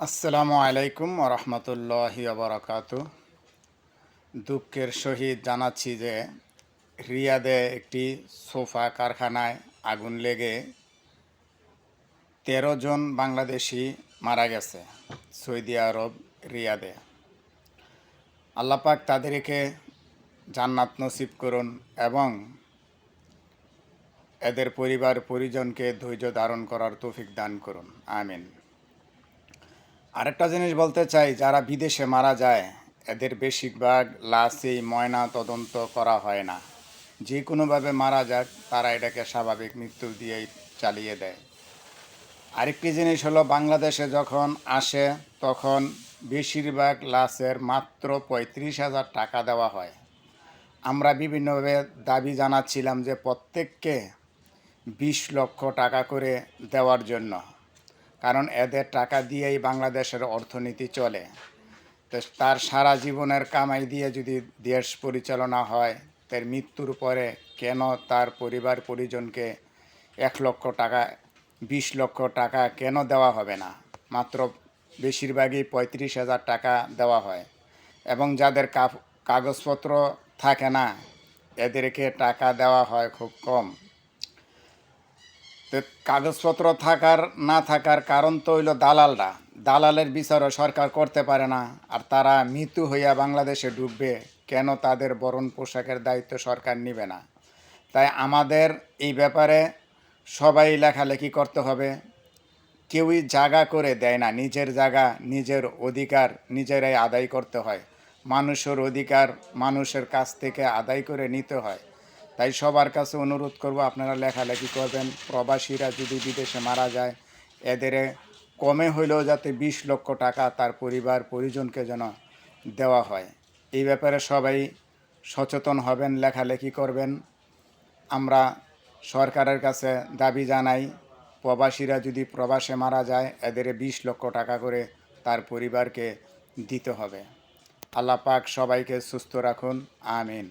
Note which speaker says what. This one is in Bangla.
Speaker 1: আসসালামু আলাইকুম ওরহমতুল্লাহি ওবরাকাতু। দুঃখের সহিত জানাচ্ছি যে রিয়াদে একটি সোফা কারখানায় আগুন লেগে ১৩ জন বাংলাদেশি মারা গেছে সৌদি আরব রিয়াদে। আল্লাহ পাক তাদেরকে জান্নাত নসিব করুন এবং এদের পরিবার পরিজনকে ধৈর্য ধারণ করার তৌফিক দান করুন, আমিন। আরেকটা জিনিস বলতে চাই, যারা বিদেশে মারা যায় এদের বেশিরভাগ লাশই ময়না তদন্ত করা হয় না। যে কোনোভাবে মারা যাক তারা এটাকে স্বাভাবিক মৃত্যু দিয়েই চালিয়ে দেয়। আরেকটি জিনিস হলো, বাংলাদেশে যখন আসে তখন বেশিরভাগ লাশের মাত্র ৩৫,০০০ টাকা দেওয়া হয়। আমরা বিভিন্নভাবে দাবি জানাচ্ছিলাম যে প্রত্যেককে ২০ লক্ষ টাকা করে দেওয়ার জন্য, কারণ এদের টাকা দিয়েই বাংলাদেশের অর্থনীতি চলে। তো তার সারা জীবনের কামাই দিয়ে যদি দেশ পরিচালনা হয়, তার মৃত্যুর পরে কেন তার পরিবার পরিজনকে ১ লক্ষ টাকা ২০ লক্ষ টাকা কেন দেওয়া হবে না? মাত্র বেশিরভাগই ৩৫,০০০ টাকা দেওয়া হয়। এবং যাদের কাগজপত্র থাকে না এদেরকে টাকা দেওয়া হয় খুব কম। তো কাগজপত্র থাকার না থাকার কারণ তো হইল দালালরা। দালালের বিচারও সরকার করতে পারে না, আর তারা মৃত্যু হইয়া বাংলাদেশে ঢুকবে, কেন তাদের বরণ পোশাকের দায়িত্ব সরকার নেবে না? তাই আমাদের এই ব্যাপারে সবাই লেখালেখি করতে হবে। কেউই জায়গা করে দেয় না, নিজের জায়গা নিজের অধিকার নিজেরাই আদায় করতে হয়। মানুষের অধিকার মানুষের কাছ থেকে আদায় করে নিতে হয়। তাই সবার কাছে অনুরোধ করব, আপনারা লেখালেখি করবেন। প্রবাসীরা যদি বিদেশে মারা যায় এদের কমে হইলেও যাতে ২০ লক্ষ টাকা তার পরিবার পরিজনকে যেন দেওয়া হয়। এই ব্যাপারে সবাই সচেতন হবেন, লেখালেখি করবেন। আমরা সরকারের কাছে দাবি জানাই, প্রবাসীরা যদি প্রবাসে মারা যায় এদের ২০ লক্ষ টাকা করে তার পরিবারকে দিতে হবে। আল্লাহ পাক সবাইকে সুস্থ রাখুন, আমিন।